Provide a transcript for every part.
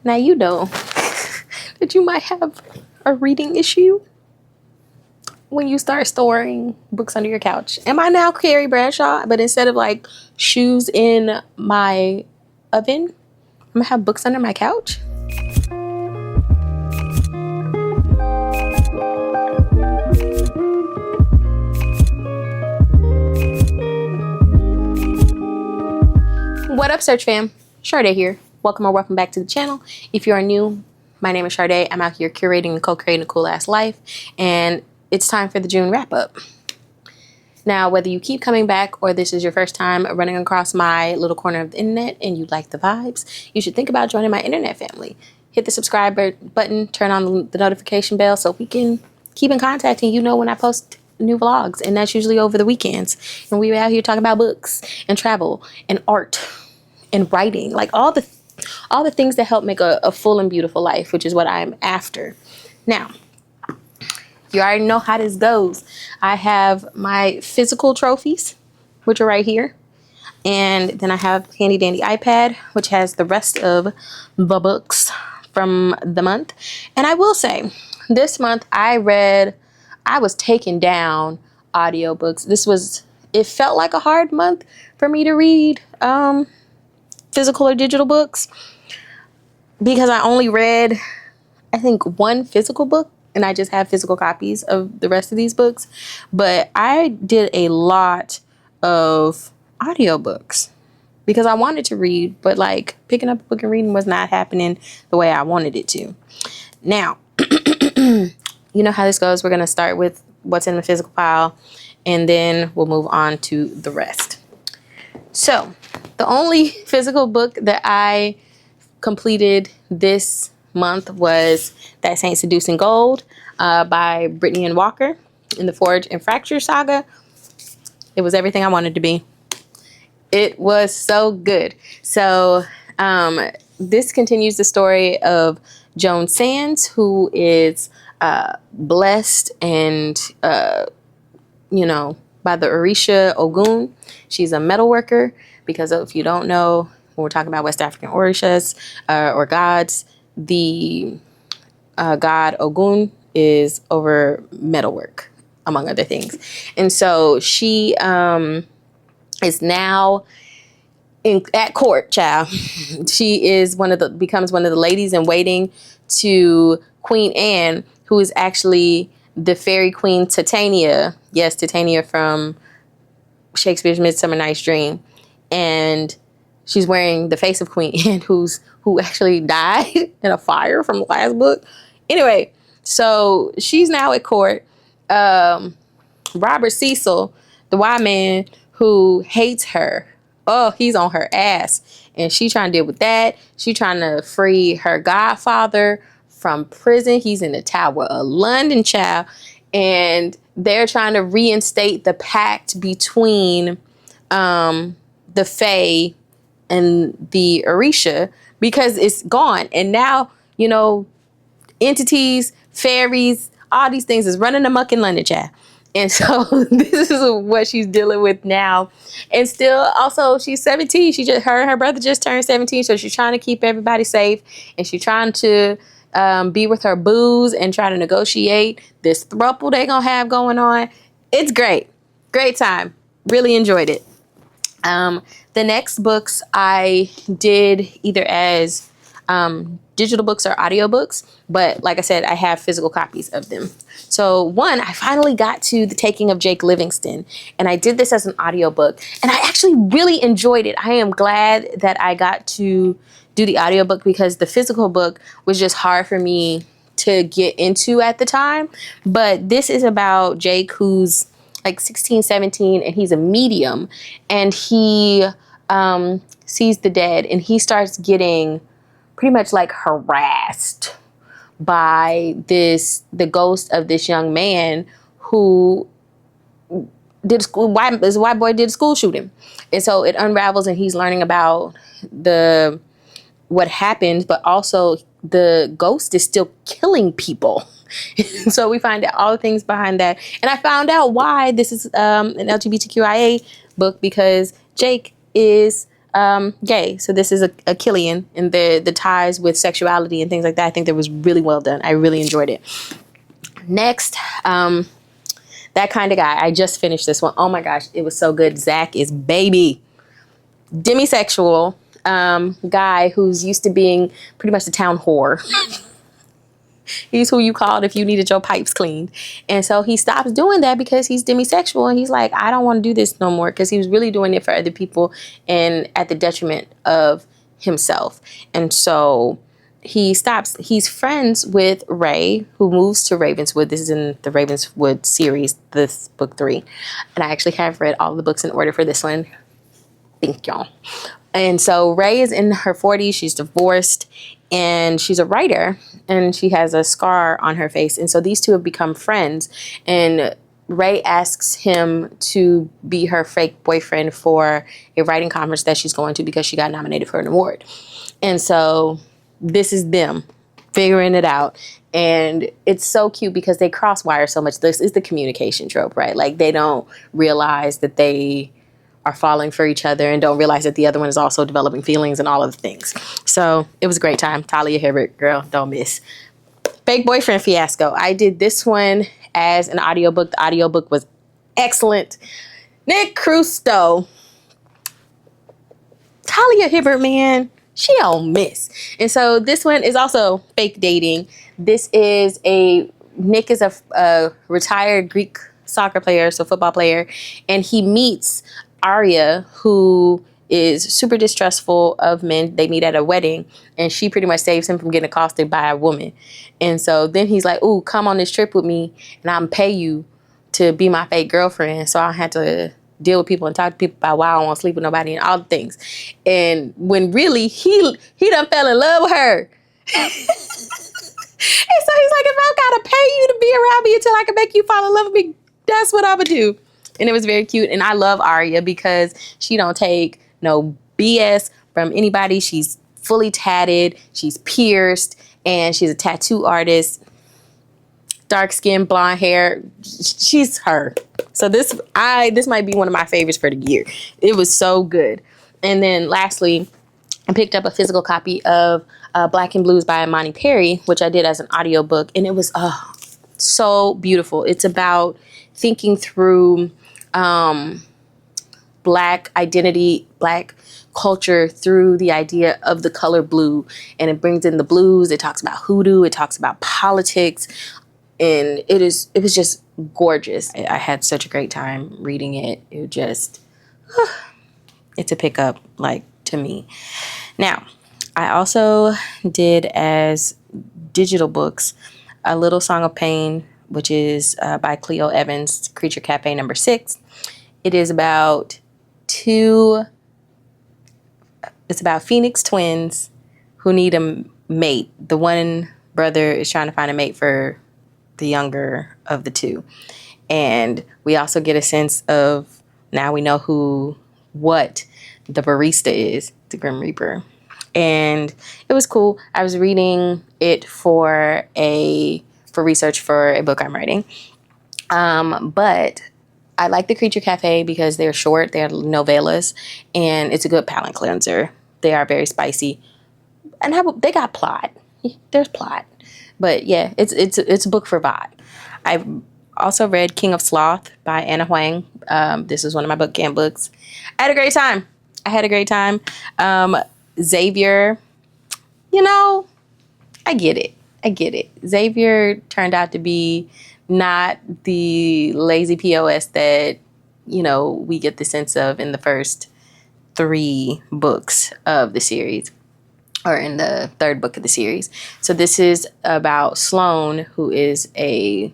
Now you know that you might have a reading issue when you start storing books under your couch. Am I now Carrie Bradshaw? But instead of like shoes in my oven, I'm gonna have books under my couch? What up, Search fam? Sade here. Welcome back to the channel. If you are new, my name is Sade. I'm out here curating and co-creating a cool ass life, and it's time for the June wrap up. Now, whether you keep coming back or this is your first time running across my little corner of the internet and you like the vibes, you should think about joining my internet family. Hit the subscribe button, turn on the notification bell so we can keep in contact and you know when I post new vlogs, and that's usually over the weekends. And we're out here talking about books and travel and art and writing, like all the things that help make a full and beautiful life, which is what I'm after. Now, you already know how this goes. I have my physical trophies, which are right here. And then I have handy dandy iPad, which has the rest of the books from the month. And I will say, this month I was taking down audiobooks. It felt like a hard month for me to read physical or digital books, because I only read, I think, one physical book, and I just have physical copies of the rest of these books. But I did a lot of audiobooks because I wanted to read, but like picking up a book and reading was not happening the way I wanted it to. Now, you know how this goes. We're going to start with what's in the physical pile, and then we'll move on to the rest. So, the only physical book that I completed this month was that Saint Seducing Gold by Britany and Walker in the Forge and Fracture saga. It was everything I wanted to be. It was so good. So this continues the story of Joan Sands, who is blessed and, by the Orisha Ogun. She's a metal worker. Because if you don't know, when we're talking about West African Orishas or gods, the god Ogun is over metalwork, among other things. And so she is now at court, child. She is becomes one of the ladies in waiting to Queen Anne, who is actually the fairy queen Titania. Yes, Titania from Shakespeare's Midsummer Night's Dream. And she's wearing the face of Queen Anne, who actually died in a fire from the last book. Anyway, so she's now at court. Robert Cecil, the white man who hates her, he's on her ass. And she trying to deal with that. She trying to free her godfather from prison. He's in the Tower of London, child. And they're trying to reinstate the pact between the Fae and the Orisha, because it's gone. And now, entities, fairies, all these things is running amok in London, child. And so this is what she's dealing with now. And still, also, she's 17. Her and her brother just turned 17. So she's trying to keep everybody safe. And she's trying to be with her boos and try to negotiate this throuple they gonna have going on. It's great. Great time. Really enjoyed it. The next books I did either as digital books or audiobooks, but like I said, I have physical copies of them. So one, I finally got to The Taking of Jake Livingston, and I did this as an audiobook, and I actually really enjoyed it. I am glad that I got to do the audiobook because the physical book was just hard for me to get into at the time. But this is about Jake, who's like 16, 17, and he's a medium, and he sees the dead, and he starts getting pretty much like harassed by the ghost of this young man who this white boy did a school shooting. And so it unravels, and he's learning about what happened, but also the ghost is still killing people. So we find out all the things behind that. And I found out why this is an LGBTQIA book, because Jake is gay. So this is a Killian, and the ties with sexuality and things like that. I think that was really well done. I really enjoyed it. Next, That Kind of Guy. I just finished this one. Oh my gosh, it was so good. Zach is baby. Demisexual guy who's used to being pretty much the town whore. He's who you called if you needed your pipes cleaned. And so he stops doing that because he's demisexual. And he's like, I don't want to do this no more. Because he was really doing it for other people and at the detriment of himself. And so he stops. He's friends with Ray, who moves to Ravenswood. This is in the Ravenswood series, this book 3. And I actually have read all the books in order for this one. Thank y'all. And so Ray is in her 40s. She's divorced. And she's a writer, and she has a scar on her face. And so these two have become friends. And Ray asks him to be her fake boyfriend for a writing conference that she's going to because she got nominated for an award. And so this is them figuring it out. And it's so cute because they cross wire so much. This is the communication trope, right? Like they don't realize that they are falling for each other and don't realize that the other one is also developing feelings and all of the things. So it was a great time. Talia, Hibbert, girl, don't miss. Fake Boyfriend Fiasco. I did this one as an audiobook. The audiobook was excellent. Nick Crusto. Talia Hibbert, man, she don't miss. And so this one is also fake dating. This is Nick is a retired Greek soccer player, so football player, and he meets Arya, who is super distrustful of men. They meet at a wedding, and she pretty much saves him from getting accosted by a woman. And so then he's like, ooh, come on this trip with me, and I'm pay you to be my fake girlfriend. So I had to deal with people and talk to people about why I don't want to sleep with nobody and all the things. And when really he done fell in love with her. And so he's like, if I gotta pay you to be around me until I can make you fall in love with me, that's what I would do. And it was very cute. And I love Arya because she don't take no BS from anybody. She's fully tatted. She's pierced. And she's a tattoo artist. Dark skin, blonde hair. She's her. So this might be one of my favorites for the year. It was so good. And then lastly, I picked up a physical copy of Black and Blues by Imani Perry, which I did as an audiobook. And it was so beautiful. It's about thinking through Black identity, Black culture through the idea of the color blue. And it brings in the blues. It talks about hoodoo. It talks about politics. And it was just gorgeous. I had such a great time reading it. It just, it's a pickup, like, to me. Now, I also did as digital books A Little Song of Pain, which is by Clio Evans, Creature Cafe number 6. It is about Phoenix twins who need a mate. The one brother is trying to find a mate for the younger of the two. And we also get a sense of, now we know what the barista is, the Grim Reaper. And it was cool. I was reading it for research for a book I'm writing. But I like the Creature Cafe because they're short, they're novellas, and it's a good palate cleanser. They are very spicy. And they got plot. There's plot. But yeah, it's a book for vibe. I've also read King of Sloth by Anna Huang. This is one of my book camp books. I had a great time. Xavier, I get it. Xavier turned out to be not the lazy POS that, we get the sense of in the first 3 books of the series, or in the 3rd book of the series. So this is about Sloane, who is a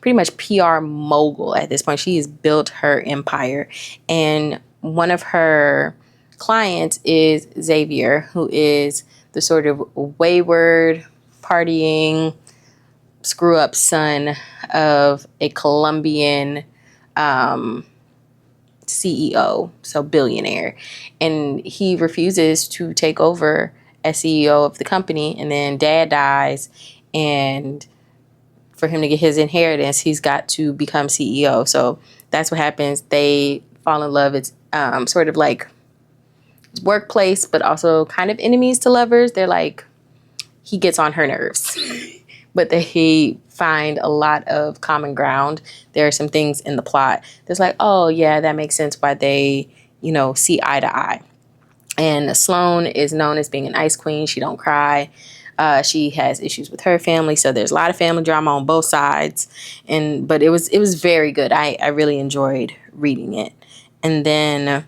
pretty much PR mogul at this point. She has built her empire. And one of her clients is Xavier, who is the sort of wayward, partying, screw-up son of a Colombian CEO, so billionaire. And he refuses to take over as CEO of the company, and then dad dies, and for him to get his inheritance, he's got to become CEO. So that's what happens. They fall in love. It's sort of like workplace, but also kind of enemies to lovers. They're like, he gets on her nerves, but they find a lot of common ground. There are some things in the plot that's like, oh yeah, that makes sense why they, see eye to eye. And Sloane is known as being an ice queen. She don't cry. She has issues with her family, so there's a lot of family drama on both sides. But it was very good. I really enjoyed reading it. And then,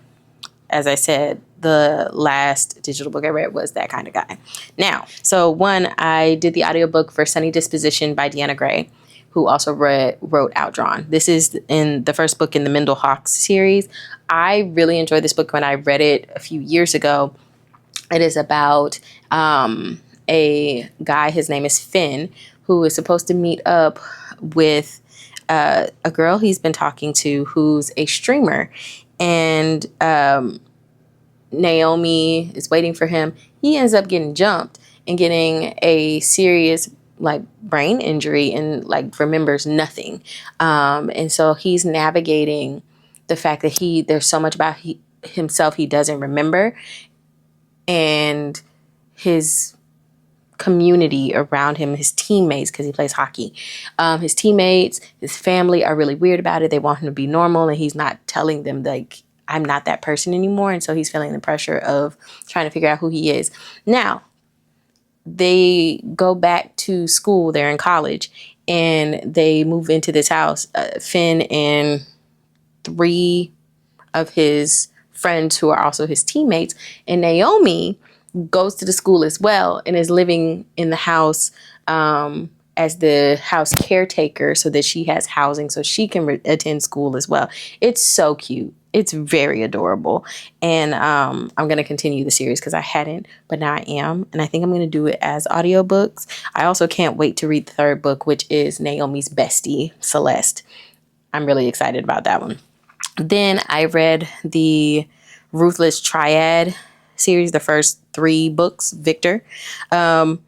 as I said, the last digital book I read was That Kind of Guy. Now, so one, I did the audiobook for Sunny Disposition by Deanna Gray, who also wrote Outdrawn. This is in the first book in the Mendel Hawks series. I really enjoyed this book when I read it a few years ago. It is about a guy, his name is Finn, who is supposed to meet up with a girl he's been talking to who's a streamer. And Naomi is waiting for him. He ends up getting jumped and getting a serious brain injury and remembers nothing. And so he's navigating the fact that there's so much about himself he doesn't remember, and his community around him, his teammates, because he plays hockey. His teammates, his family are really weird about it. They want him to be normal, and he's not telling them I'm not that person anymore. And so he's feeling the pressure of trying to figure out who he is. Now, they go back to school. They're in college, and they move into this house. Finn and 3 of his friends who are also his teammates. And Naomi goes to the school as well and is living in the house as the house caretaker so that she has housing so she can attend school as well. It's so cute. It's very adorable. And I'm going to continue the series because I hadn't, but now I am. And I think I'm going to do it as audiobooks. I also can't wait to read the 3rd book, which is Naomi's bestie, Celeste. I'm really excited about that one. Then I read the Ruthless Triad series, the first 3 books, Victor, by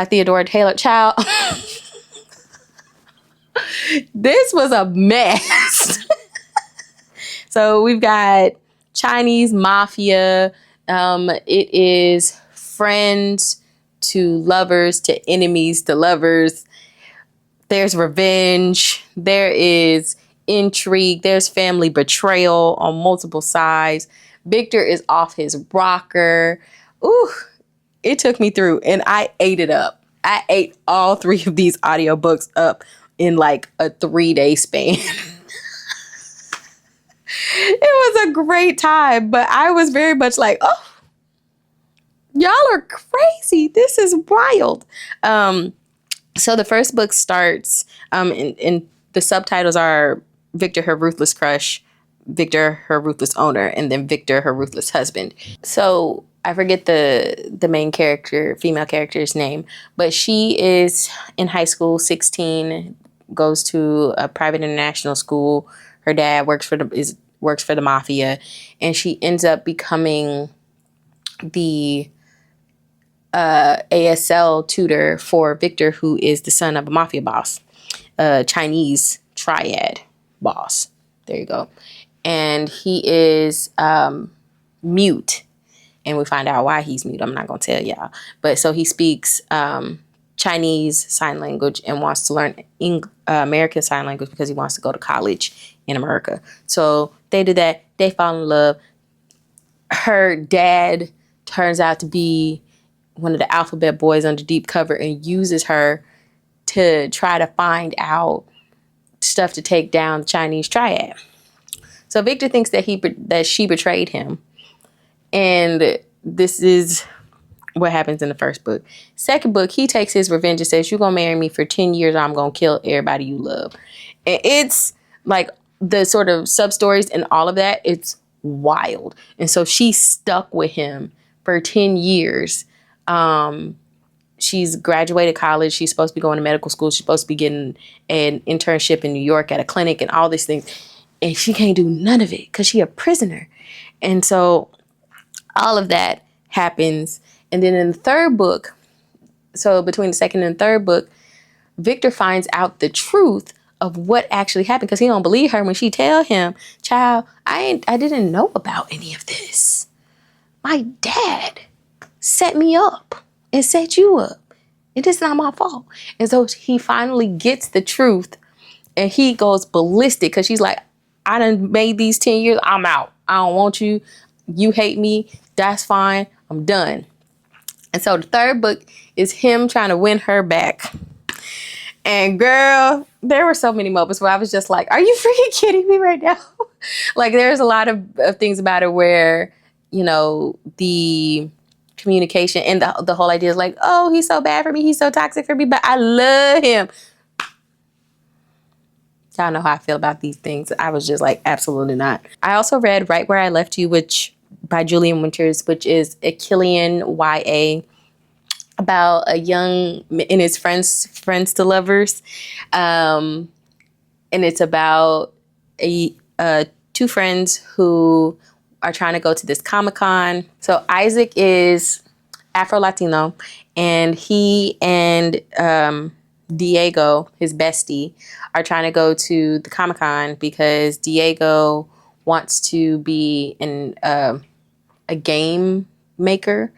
Theodora Taylor. Child, this was a mess. So we've got Chinese mafia. It is friends to lovers to enemies to lovers. There's revenge. There is intrigue. There's family betrayal on multiple sides. Victor is off his rocker. Ooh, it took me through, and I ate it up. I ate all 3 of these audiobooks up in a 3-day span. It was a great time, but I was very much oh, y'all are crazy. This is wild. So the first book starts, and the subtitles are Victor, her ruthless crush, Victor, her ruthless owner, and then Victor, her ruthless husband. So I forget the main character, female character's name, but she is in high school, 16, goes to a private international school. Her dad works for the mafia, and she ends up becoming the ASL tutor for Victor, who is the son of a mafia boss, a Chinese triad boss. There you go. And he is mute, and we find out why he's mute. I'm not going to tell y'all. But so he speaks Chinese sign language and wants to learn American Sign Language because he wants to go to college in America. So they do that. They fall in love. Her dad turns out to be one of the alphabet boys under deep cover and uses her to try to find out stuff to take down the Chinese triad. So Victor thinks that she betrayed him. And this is what happens in the first book. Second book, he takes his revenge and says, you're going to marry me for 10 years or I'm going to kill everybody you love. And it's the sort of sub-stories and all of that, it's wild. And so she's stuck with him for 10 years. She's graduated college. She's supposed to be going to medical school. She's supposed to be getting an internship in New York at a clinic and all these things. And she can't do none of it because she's a prisoner. And so all of that happens. And then in the 3rd book, so between the 2nd and 3rd book, Victor finds out the truth of what actually happened because he don't believe her when she tell him, child, I didn't know about any of this. my dad set me up and set you up. It is not my fault. And so he finally gets the truth and he goes ballistic because she's like, I done made these 10 years. I'm out. I don't want you. You hate me. That's fine. I'm done. And so the third book is him trying to win her back. And girl, there were so many moments where I was just like, are you freaking kidding me right now? Like, there's a lot of things about it where, you know, the communication and the whole idea is like, oh, he's so bad for me. He's so toxic for me, but I love him. Y'all know how I feel about these things. I was just like, absolutely not. I also read Right Where I Left You, which by Julian Winters, which is a Killian YA about a young and his friends to lovers. And it's about two friends who are trying to go to this Comic-Con. So Isaac is Afro-Latino, and he and Diego, his bestie, are trying to go to the Comic-Con because Diego wants to be a game maker,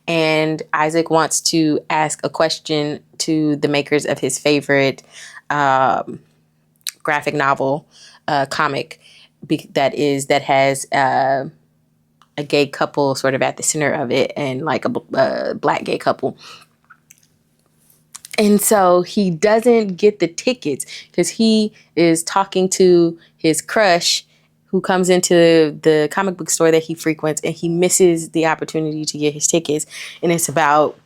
and Isaac wants to ask a question to the makers of his favorite graphic novel comic that has a gay couple sort of at the center of it, and like a black gay couple. And so he doesn't get the tickets because he is talking to his crush who comes into the comic book store that he frequents, and he misses the opportunity to get his tickets. And it's about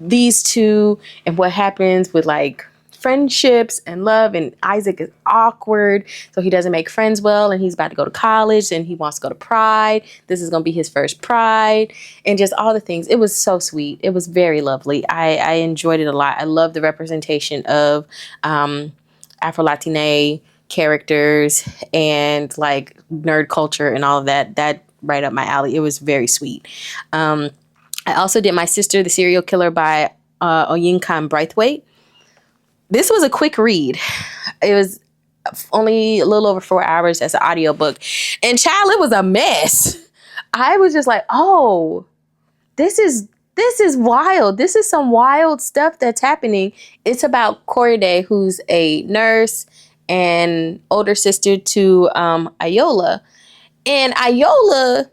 these two and what happens with like friendships and love. And Isaac is awkward, so he doesn't make friends well, and he's about to go to college and he wants to go to Pride. This is going to be his first Pride, and just all the things. It was so sweet. It was very lovely. I enjoyed it a lot. I love the representation of Afro-Latina characters and like nerd culture and all of that right up my alley. It was very sweet. I also did My Sister, the Serial Killer by Oyinkan Braithwaite. This was a quick read. It was only a little over 4 hours as an audiobook. And child, it was a mess. I was just like, oh, this is wild. This is some wild stuff that's happening. It's about Corday, who's a nurse and older sister to Iola. And Iola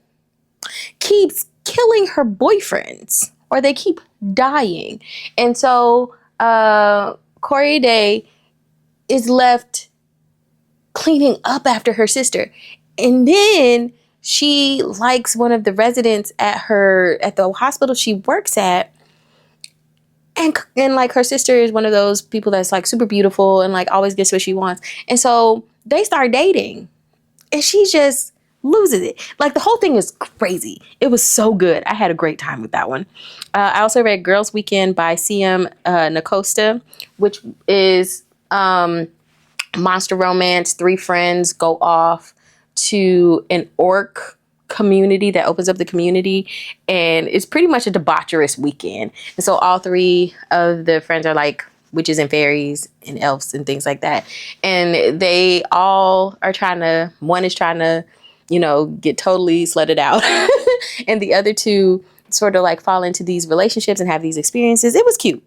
keeps killing her boyfriends, or they keep dying. And so Corday is left cleaning up after her sister. And then she likes one of the residents at the hospital she works at. And like her sister is one of those people that's like super beautiful and like always gets what she wants. And so they start dating, and she just loses it. Like, the whole thing is crazy. It was so good. I had a great time with that one. I also read Girls Weekend by CM Nacosta, which is monster romance. 3 friends go off to an orc community that opens up the community, and it's pretty much a debaucherous weekend. And so all 3 of the friends are like witches and fairies and elves and things like that. And they all are one is trying to, get totally slutted out. And the other 2 sort of like fall into these relationships and have these experiences. It was cute.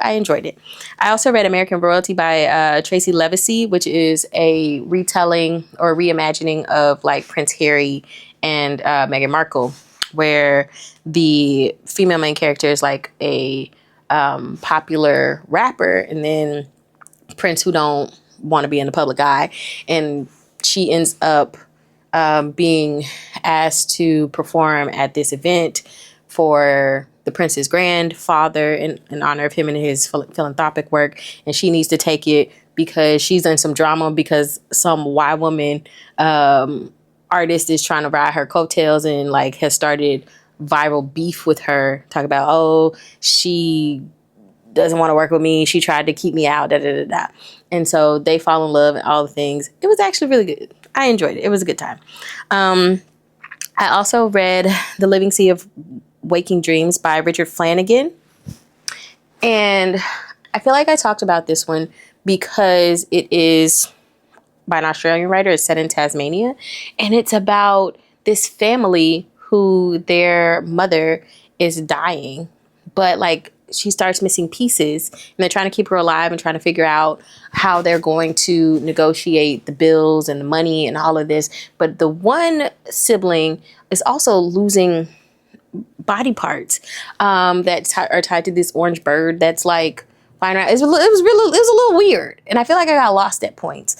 I enjoyed it. I also read American Royalty by Tracy Levesey, which is a retelling or reimagining of like Prince Harry and Meghan Markle, where the female main character is like a popular rapper, and then Prince, who don't want to be in the public eye, and she ends up being asked to perform at this event for the prince's grandfather in honor of him and his philanthropic work. And she needs to take it because she's in some drama because some white woman artist is trying to ride her coattails and like has started viral beef with her. Talk about, oh, she doesn't want to work with me. She tried to keep me out, And so they fall in love and all the things. It was actually really good. I enjoyed it. It was a good time. I also read The Living Sea of Waking Dreams by Richard Flanagan. And I feel like I talked about this one because it is by an Australian writer. It's set in Tasmania. And it's about this family who their mother is dying, but like she starts missing pieces, and they're trying to keep her alive and trying to figure out how they're going to negotiate the bills and the money and all of this. But the one sibling is also losing body parts that are tied to this orange bird that's like flying around. It was a little weird, and I feel like I got lost at points.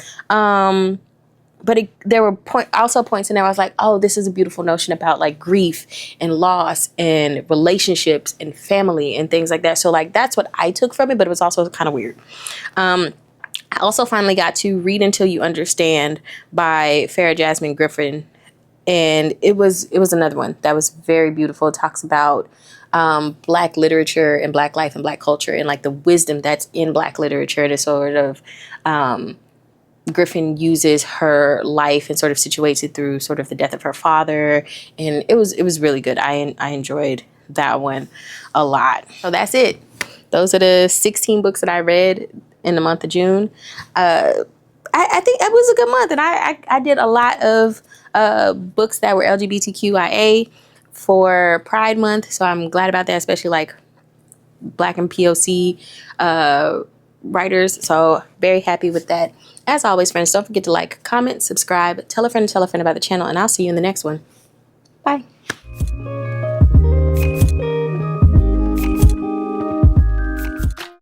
But there were also points in there where I was like, oh, this is a beautiful notion about like grief and loss and relationships and family and things like that. So like that's what I took from it, but it was also kind of weird. I also finally got to Read Until You Understand by Farah, Jasmine, Griffin. And it was another one that was very beautiful. It talks about Black literature and Black life and Black culture and like the wisdom that's in Black literature to sort of Griffin uses her life and sort of situates it through sort of the death of her father. And it was really good. I enjoyed that one a lot. So that's it. Those are the 16 books that I read in the month of June. I think it was a good month, and I did a lot of books that were LGBTQIA for Pride Month, so I'm glad about that, especially like Black and POC writers. So very happy with that. As always, friends, don't forget to like, comment, subscribe, tell a friend about the channel, and I'll see you in the next one. Bye.